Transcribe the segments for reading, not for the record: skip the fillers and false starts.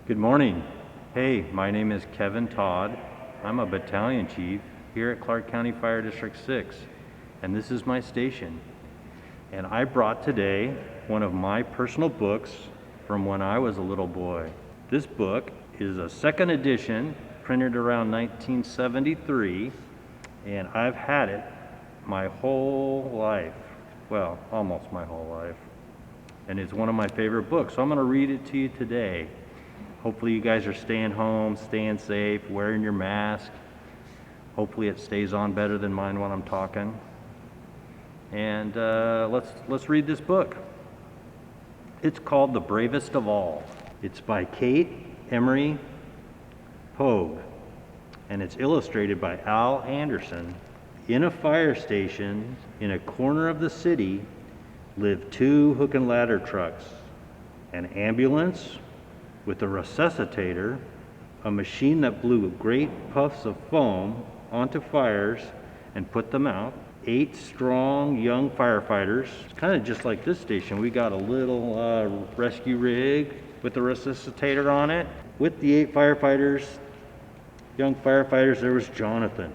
Good morning. Hey, my name is Kevin Todd. I'm a Battalion Chief here at Clark County Fire District 6, and this is my station. And I brought today one of my personal books from when I was a little boy. This book is a second edition, printed around 1973, and I've had it my whole life. Well, almost my whole life. And it's one of my favorite books, so I'm going to read it to you today. Hopefully you guys are staying home, staying safe, wearing your mask. Hopefully it stays on better than mine when I'm talking. And let's read this book. It's called The Bravest of All. It's by Kate Emery Pogue, and it's illustrated by Al Anderson. In a fire station in a corner of the city lived two hook and ladder trucks, an ambulance with a resuscitator, a machine that blew great puffs of foam onto fires and put them out, 8 strong young firefighters. It's kind of just like this station. We got a little rescue rig with a resuscitator on it. With the 8 firefighters, young firefighters, there was Jonathan.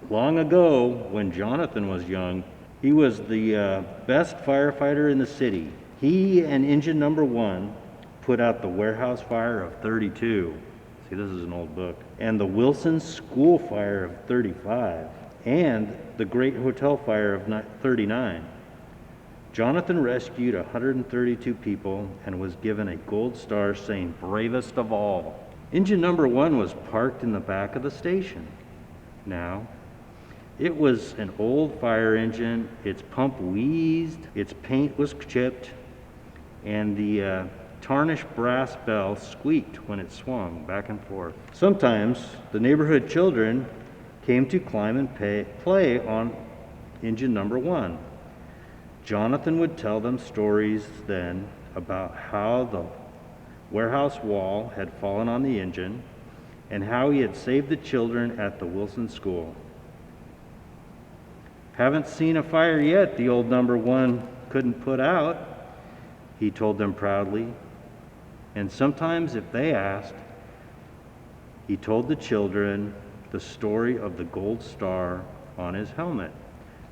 Long ago, when Jonathan was young, he was the best firefighter in the city. He and engine number 1 put out the warehouse fire of 32. See, this is an old book. And the Wilson School fire of 35. And the Great Hotel fire of 39. Jonathan rescued 132 people and was given a gold star saying, "Bravest of all." Engine number 1 was parked in the back of the station. Now, it was an old fire engine. Its pump wheezed, its paint was chipped, and the tarnished brass bell squeaked when it swung back and forth. Sometimes the neighborhood children came to climb and play on engine number 1. Jonathan would tell them stories then about how the warehouse wall had fallen on the engine and how he had saved the children at the Wilson School. "Haven't seen a fire yet the old number 1 couldn't put out," he told them proudly. And sometimes if they asked, he told the children the story of the gold star on his helmet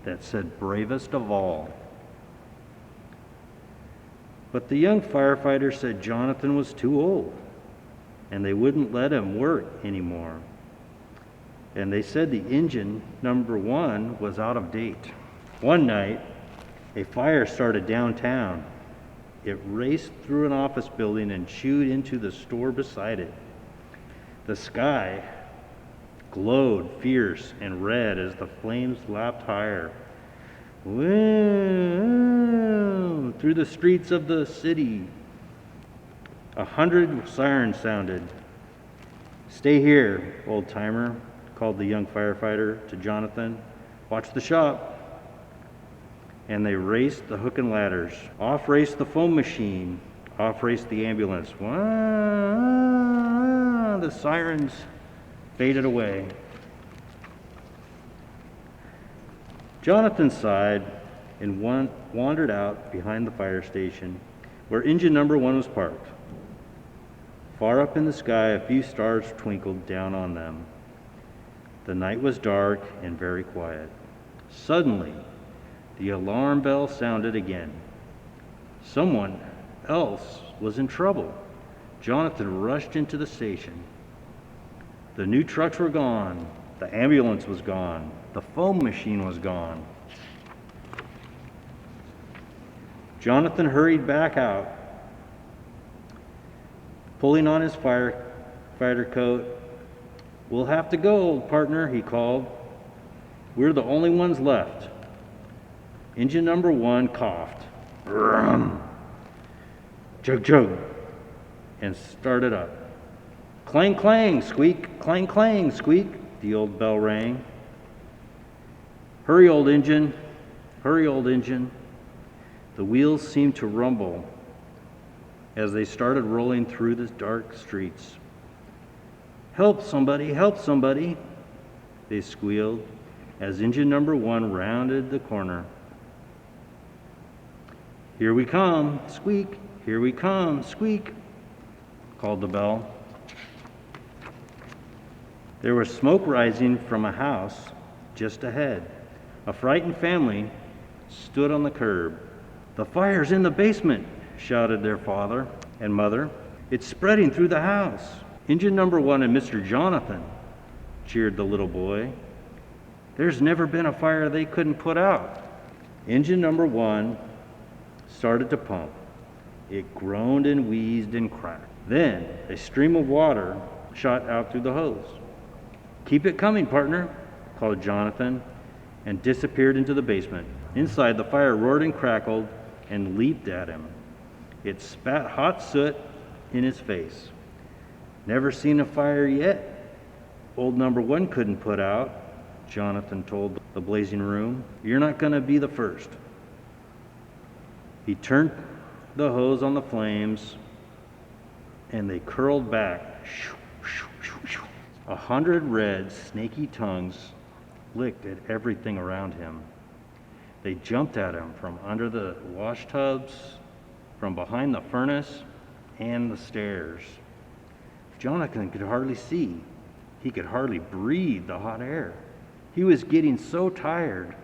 that said "Bravest of all." But the young firefighter said Jonathan was too old, and they wouldn't let him work anymore. And they said the engine number 1 was out of date. One night, a fire started downtown. It raced through an office building and chewed into the store beside it. The sky glowed fierce and red as the flames lapped higher. Woo! Through the streets of the city, 100 sirens sounded. "Stay here, old timer," called the young firefighter to Jonathan. "Watch the shop." And they raced the hook and ladders. Off raced the foam machine. Off raced the ambulance. Wah! The sirens faded away. Jonathan sighed and wandered out behind the fire station where engine number 1 was parked. Far up in the sky, a few stars twinkled down on them. The night was dark and very quiet. Suddenly, the alarm bell sounded again. Someone else was in trouble. Jonathan rushed into the station. The new trucks were gone. The ambulance was gone. The foam machine was gone. Jonathan hurried back out, pulling on his firefighter coat. "We'll have to go, old partner," he called. "We're the only ones left." Engine number 1 coughed. Brum. Chug chug. And started up. Clang clang squeak, clang clang squeak, the old bell rang. "Hurry, old engine, hurry, old engine." The wheels seemed to rumble as they started rolling through the dark streets. "Help somebody, help somebody," they squealed as engine number 1 rounded the corner. "Here we come, squeak, here we come, squeak." called the bell. There was smoke rising from a house just ahead. A frightened family stood on the curb. "The fire's in the basement," shouted their father and mother. "It's spreading through the house." "Engine number 1 and Mr. Jonathan," cheered the little boy. "There's never been a fire they couldn't put out." Engine number 1 started to pump. It groaned and wheezed and cracked. Then a stream of water shot out through the hose. "Keep it coming, partner," called Jonathan, and disappeared into the basement. Inside, the fire roared and crackled and leaped at him. It spat hot soot in his face. "Never seen a fire yet old number 1 couldn't put out," Jonathan told the blazing room. "You're not going to be the first." He turned the hose on the flames, and they curled back. 100 red, snaky tongues licked at everything around him. They jumped at him from under the wash tubs, from behind the furnace, and the stairs. Jonathan could hardly see. He could hardly breathe the hot air. He was getting so tired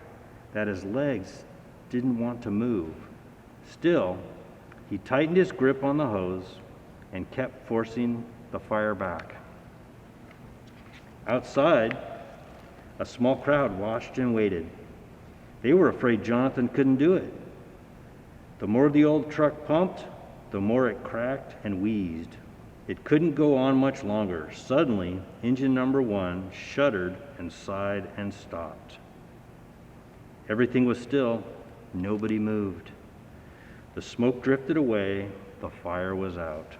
that his legs didn't want to move. Still, he tightened his grip on the hose and kept forcing the fire back. Outside, a small crowd watched and waited. They were afraid Jonathan couldn't do it. The more the old truck pumped, the more it cracked and wheezed. It couldn't go on much longer. Suddenly, engine number 1 shuddered and sighed and stopped. Everything was still. Nobody moved. The smoke drifted away. The fire was out.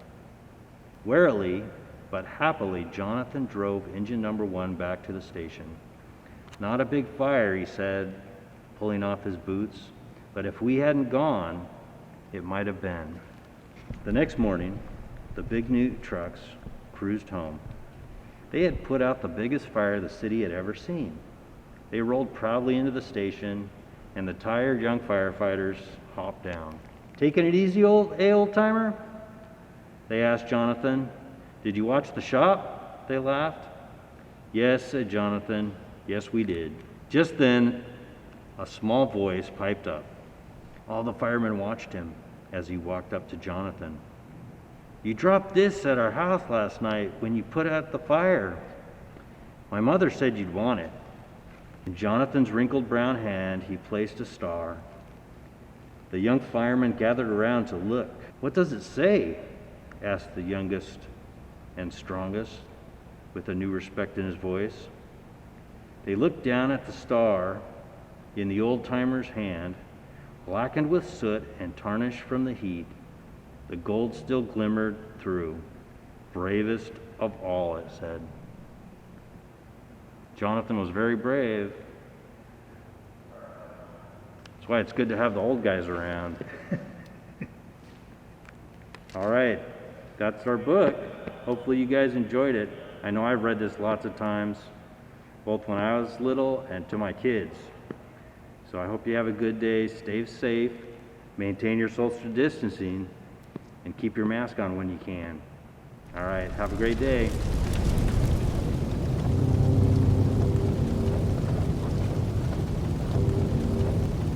Warily, but happily, Jonathan drove engine number 1 back to the station. "Not a big fire," he said, pulling off his boots, "but if we hadn't gone, it might have been." The next morning, the big new trucks cruised home. They had put out the biggest fire the city had ever seen. They rolled proudly into the station, and the tired young firefighters hopped down. "Taking it easy, old-timer?" they asked Jonathan. "Did you watch the shop?" they laughed. "Yes," said Jonathan. "Yes, we did." Just then, a small voice piped up. All the firemen watched him as he walked up to Jonathan. "You dropped this at our house last night when you put out the fire. My mother said you'd want it." In Jonathan's wrinkled brown hand, he placed a star. The young firemen gathered around to look. "What does it say?" asked the youngest and strongest, with a new respect in his voice. They looked down at the star in the old-timer's hand, blackened with soot and tarnished from the heat. The gold still glimmered through. "Bravest of all," it said. Jonathan was very brave. That's why it's good to have the old guys around. All right, that's our book. Hopefully you guys enjoyed it. I know I've read this lots of times, both when I was little and to my kids. So I hope you have a good day. Stay safe, maintain your social distancing, and keep your mask on when you can. All right, have a great day.